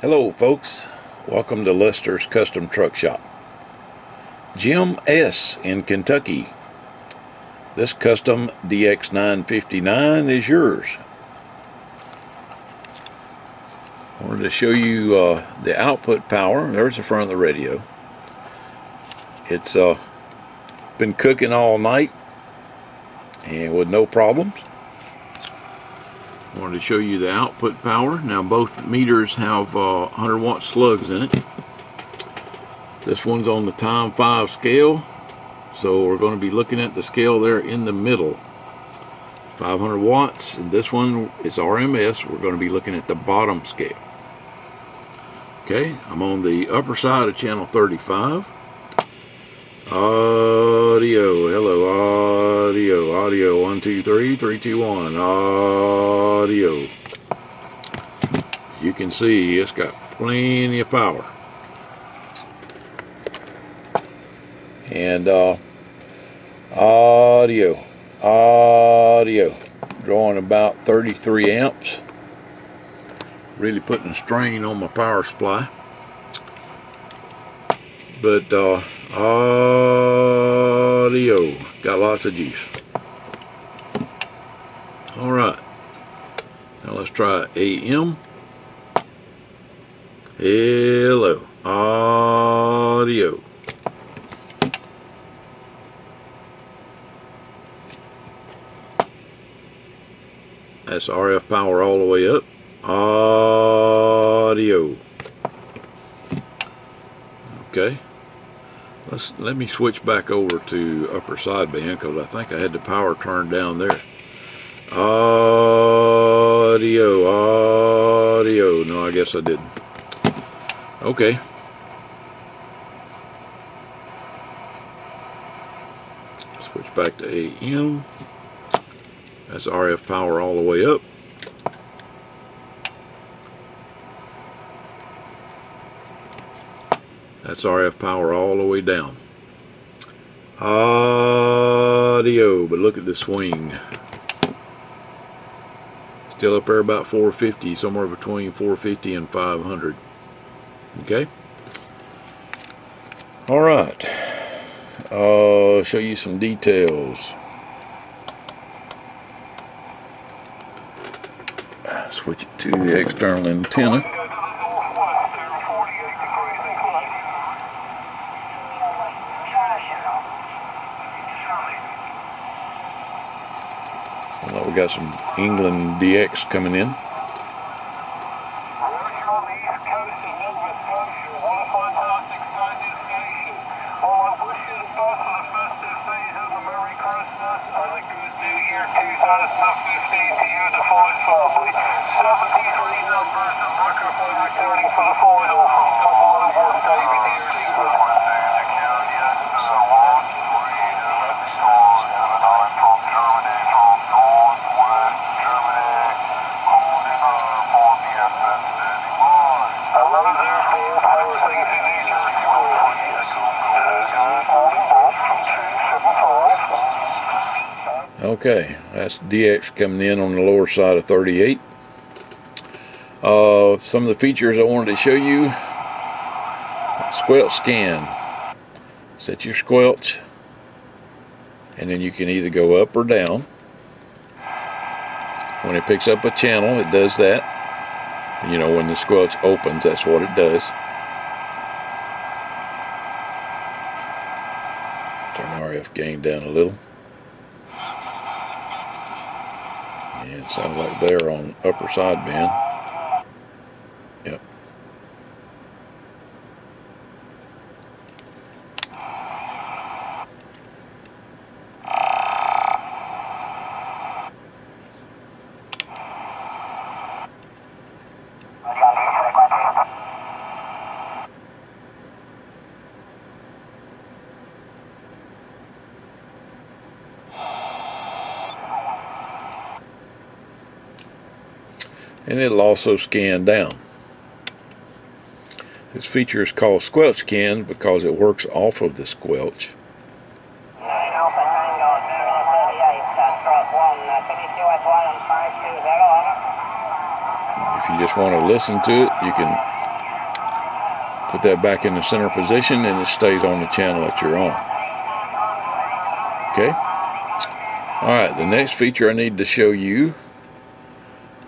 Hello folks, welcome to Lester's Custom Truck Shop. Jim S. in Kentucky. This custom DX959 is yours. I wanted to show you the output power. There's the front of the radio. It's been cooking all night and with no problems. I wanted to show you the output power. Now both meters have 100 watt slugs in it. This one's on the time 5 scale, so we're going to be looking at the scale there in the middle, 500 watts, and this one is RMS. We're going to be looking at the bottom scale. Okay, I'm on the upper side of channel 35. Audio, hello, audio, 1 2 3 3 2 1, audio. You can see it's got plenty of power. And audio, drawing about 33 amps. Really putting a strain on my power supply. But audio, got lots of juice. Alright, now let's try AM. Hello, audio. That's RF power all the way up. Audio. Okay. Let me switch back over to upper sideband because I think I had the power turned down there. Audio. No, I guess I didn't. Okay. Switch back to AM. That's RF power all the way up. That's RF power all the way down. Audio, but look at the swing. Still up there about 450, somewhere between 450 and 500. Okay. All right. Show you some details. Switch it to the external antenna. Well, we got some England DX coming in. Okay, that's DX coming in on the lower side of 38. Some of the features I wanted to show you. Squelch scan. Set your squelch, and then you can either go up or down. When it picks up a channel, it does that. You know, when the squelch opens, that's what it does. Turn the RF gain down a little. Yeah, it sounds like they're on upper sideband. Yep. And it'll also scan down. This feature is called squelch scan because it works off of the squelch. If you just want to listen to it, you can Put that back in the center position and it stays on the channel that you're on. Okay. Alright, the next feature I need to show you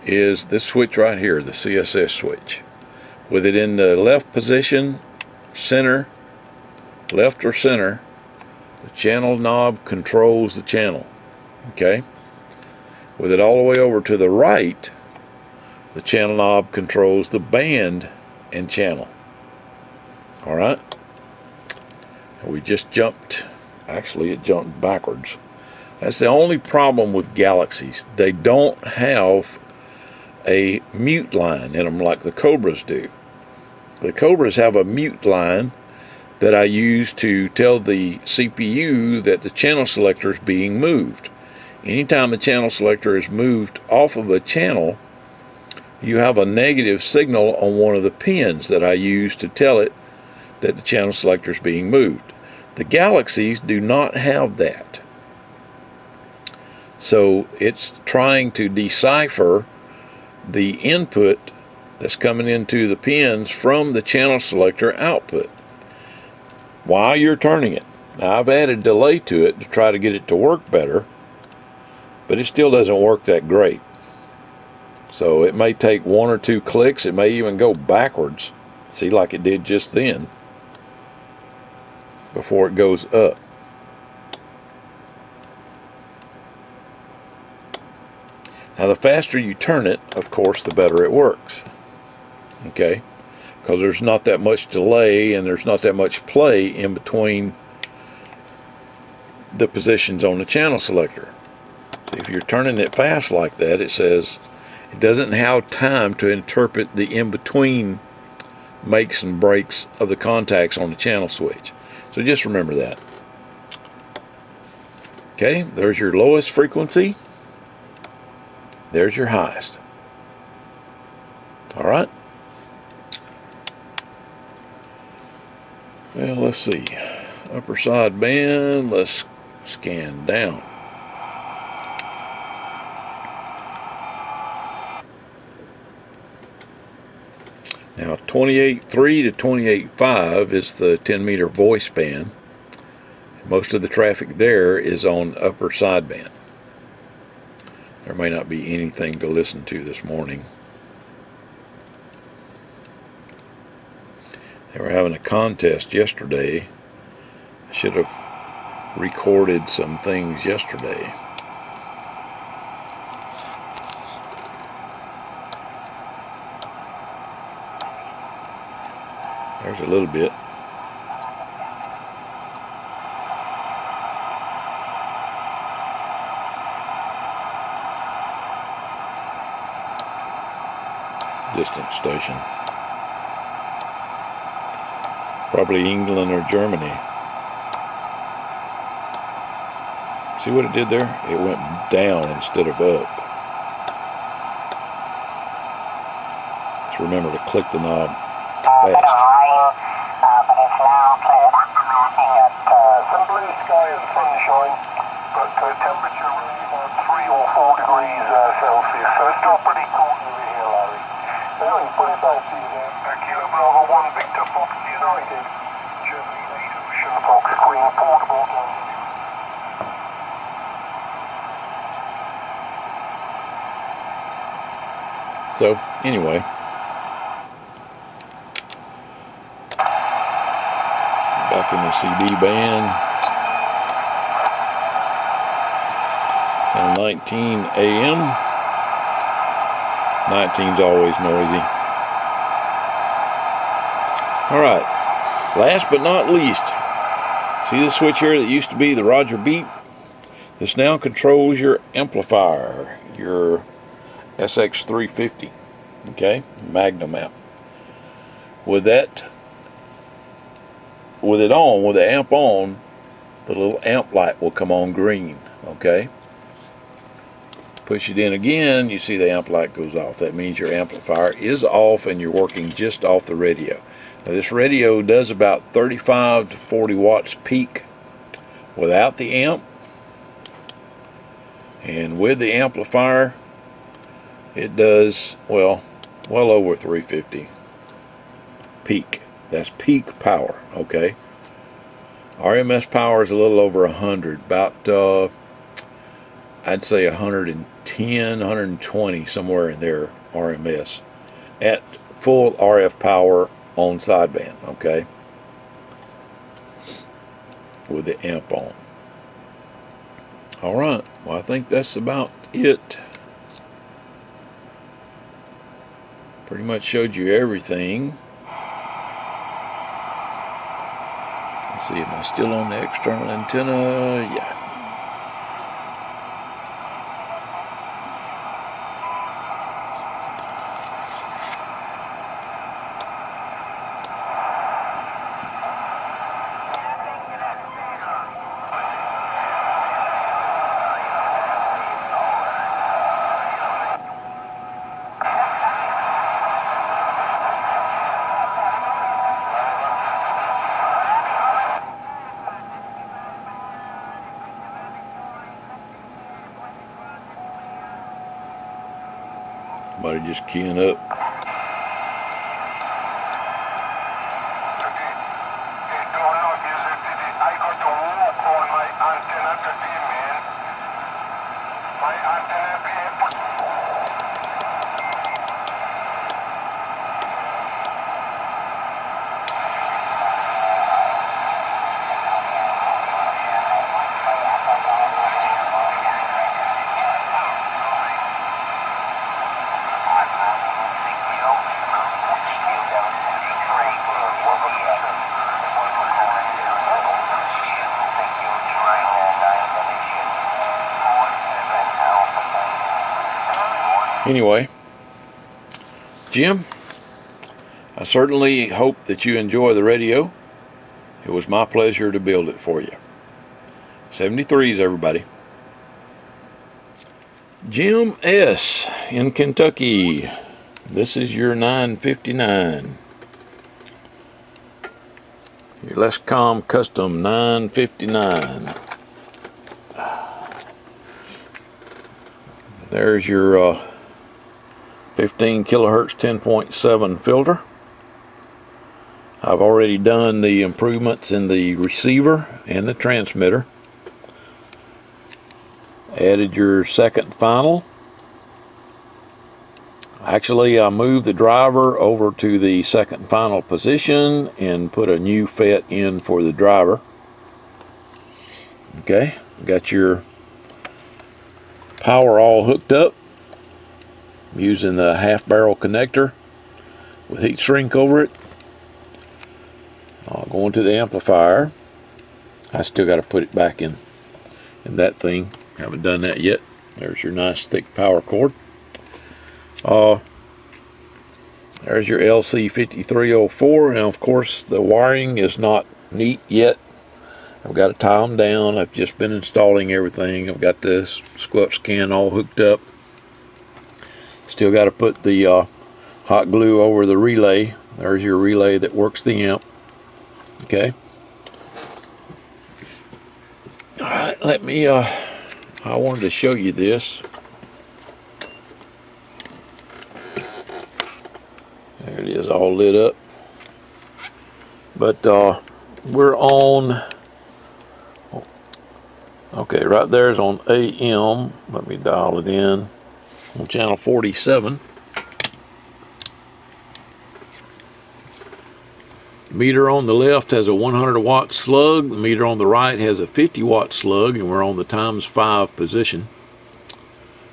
is this switch right here, the CSS switch. With it in the left position, center, left or center, the channel knob controls the channel. Okay. With it all the way over to the right, the channel knob controls the band and channel. Alright. We just jumped, actually it jumped backwards. That's the only problem with Galaxies. They don't have a mute line in them like the Cobras do. The Cobras have a mute line that I use to tell the CPU that the channel selector is being moved. Anytime the channel selector is moved off of a channel, you have a negative signal on one of the pins that I use to tell it that the channel selector is being moved. The Galaxies do not have that. So it's trying to decipher the input that's coming into the pins from the channel selector output while you're turning it. Now, I've added delay to it to try to get it to work better, but it still doesn't work that great. So it may take 1 or 2 clicks. It may even go backwards, see, like it did just then, before it goes up. Now, the faster you turn it, of course, the better it works. Okay? Because there's not that much delay and there's not that much play in between the positions on the channel selector. If you're turning it fast like that, it says it doesn't have time to interpret the in-between makes and breaks of the contacts on the channel switch. So just remember that. Okay, there's your lowest frequency. There's your highest. Alright. Well, let's see. Upper side band, let's scan down. Now 28.3 to 28.5 is the 10-meter voice band. Most of the traffic there is on upper sideband. There may not be anything to listen to this morning. They were having a contest yesterday. I should have recorded some things yesterday. There's a little bit. Distant station. Probably England or Germany. See what it did there? It went down instead of up. Just remember to click the knob fast. Some blue sky and sunshine, but temperature really about 3 or 4 degrees Celsius, so it's still pretty cool over here, Larry. Anyway, put it back to you then. Kilo Bravo 1 Victor Fox United, Germany 8 Ocean Fox Queen, portable. So, anyway. Back in the CB band. 19 AM. 19's always noisy. Alright, last but not least, see this switch here that used to be the Roger beep? This now controls your amplifier, your SX350, okay, Magnum amp. With it on, with the amp on, the little amp light will come on green, okay? Push it in again, you see the amp light goes off. That means your amplifier is off and you're working just off the radio. Now this radio does about 35 to 40 watts peak without the amp. And with the amplifier, it does, well over 350 peak. That's peak power, okay? RMS power is a little over 100, about I'd say 110, 120, somewhere in there, RMS, at full RF power on sideband, okay, with the amp on. All right, well, I think that's about it. Pretty much showed you everything. Let's see, am I still on the external antenna? Yeah. Somebody just keying up. Anyway, Jim, I certainly hope that you enjoy the radio. It was my pleasure to build it for you. 73s, everybody. Jim S. in Kentucky. This is your 959. Your LesComm Custom 959. There's your 15 kilohertz 10.7 filter. I've already done the improvements in the receiver and the transmitter. Added your second final. Actually, I moved the driver over to the second final position and put a new FET in for the driver. Okay, got your power all hooked up using the half barrel connector with heat shrink over it. Going to the amplifier. I still got to put it back in that thing. Haven't done that yet. There's your nice thick power cord. There's your LC5304. Now, of course, the wiring is not neat yet. I've got to tie them down. I've just been installing everything. I've got the squelch can all hooked up. Still got to put the hot glue over the relay. There's your relay that works the amp. Okay. All right, let me, I wanted to show you this. There it is, all lit up. But we're on, okay, right there's on AM. Let me dial it in. On channel 47. The meter on the left has a 100 watt slug. The meter on the right has a 50 watt slug, and we're on the ×5 position.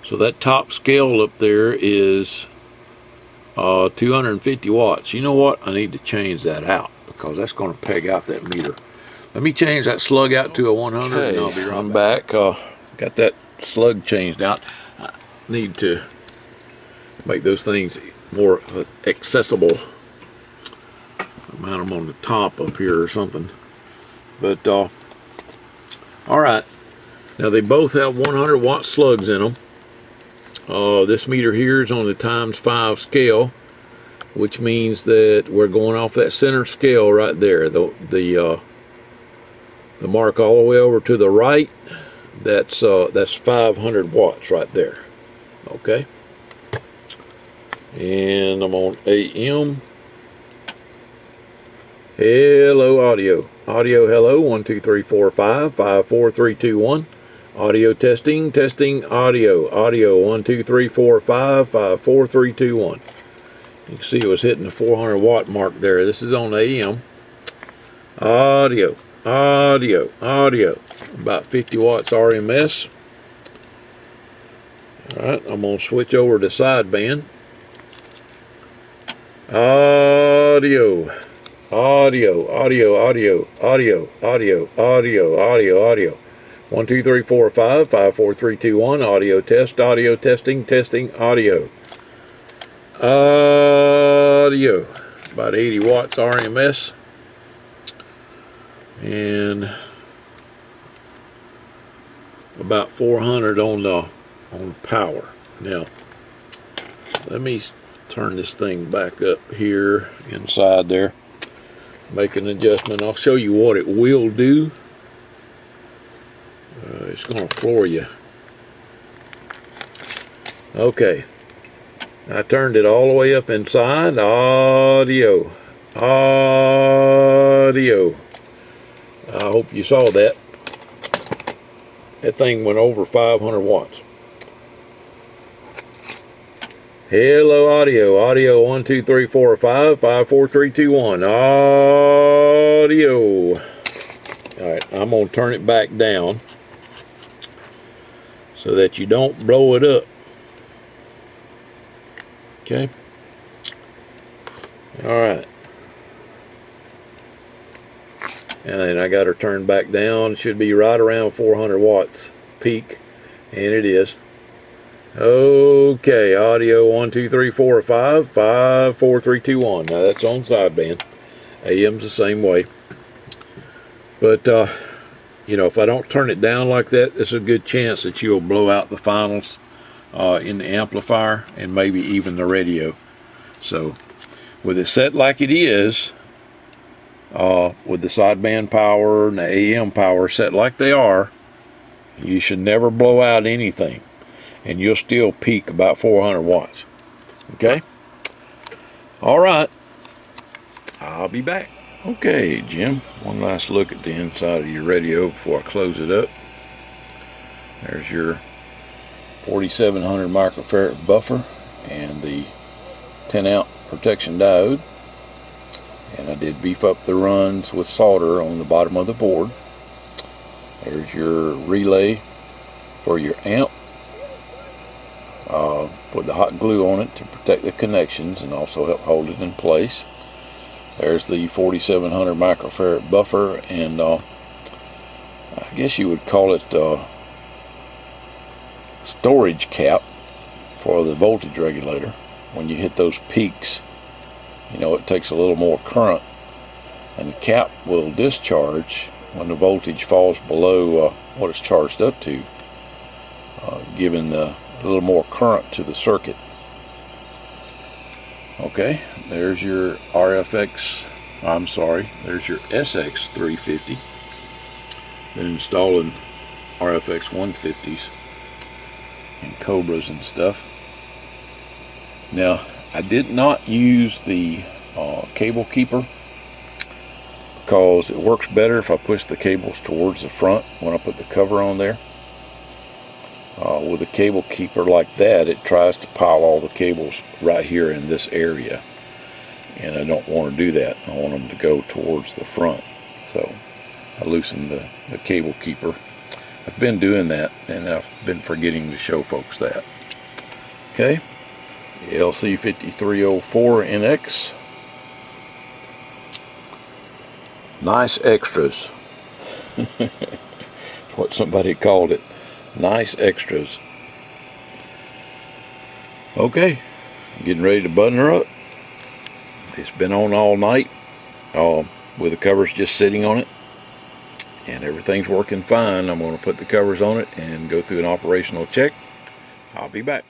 So that top scale up there is 250 watts. You know what? I need to change that out because that's going to peg out that meter. Let me change that slug out to a 100, okay, and I'll be right back. Got that slug changed out. Need to make those things more accessible. Mount them on the top up here or something. But all right, now they both have 100 watt slugs in them. This meter here is on the ×5 scale, which means that we're going off that center scale right there. The mark all the way over to the right, that's 500 watts right there. Okay, and I'm on AM. Hello, audio. Audio, hello. 1, 2, 3, 4, 5, 5, 4, 3, 2, 1. Audio testing, testing, audio. Audio, 1, 2, 3, 4, 5, 5, 4, 3, 2, 1. You can see it was hitting the 400 watt mark there. This is on the AM. Audio, audio, audio. About 50 watts RMS. Alright, I'm going to switch over to sideband. Audio, audio, audio, audio, audio, audio, audio, audio, audio. 1, 2, 3, 4, 5, 5, 4, 3, 2, 1. Audio test, audio testing, testing, audio. Audio. About 80 watts RMS. And about 400 on power. Now, let me turn this thing back up here inside there. Make an adjustment. I'll show you what it will do. It's going to floor you. Okay. I turned it all the way up inside. Audio. Audio. I hope you saw that. That thing went over 500 watts. Hello, audio. Audio, 1, 2, 3, 4, 5, 5, 4, 3, 2, 1. Audio. Alright, I'm going to turn it back down so that you don't blow it up. Okay. Alright. And then I got her turned back down. It should be right around 400 watts peak. And it is. Okay, audio 1, 2, 3, 4, 5, 5, 4, 3, 2, 1. Now that's on sideband. AM's the same way. But, you know, if I don't turn it down like that, there's a good chance that you'll blow out the finals in the amplifier and maybe even the radio. So, with it set like it is, with the sideband power and the AM power set like they are, you should never blow out anything. And you'll still peak about 400 watts. Okay? Alright. I'll be back. Okay, Jim. One last look at the inside of your radio before I close it up. There's your 4700 microfarad buffer and the 10 amp protection diode. And I did beef up the runs with solder on the bottom of the board. There's your relay for your amp. Put the hot glue on it to protect the connections and also help hold it in place. There's the 4700 microfarad buffer, and I guess you would call it storage cap for the voltage regulator. When you hit those peaks, you know, it takes a little more current, and the cap will discharge when the voltage falls below what it's charged up to, giving a little more current to the circuit. Okay, there's your there's your SX350. Been installing RFX150s and Cobras and stuff. Now, I did not use the cable keeper because it works better if I push the cables towards the front when I put the cover on there. With a cable keeper like that, it tries to pile all the cables right here in this area, and I don't want to do that. I want them to go towards the front, so I loosened the cable keeper. I've been doing that, and I've been forgetting to show folks that. Okay, LC5304NX. Nice extras. That's what somebody called it. Nice extras. Okay, getting ready to button her up. It's been on all night with the covers just sitting on it, and everything's working fine. I'm going to put the covers on it and go through an operational check. I'll be back.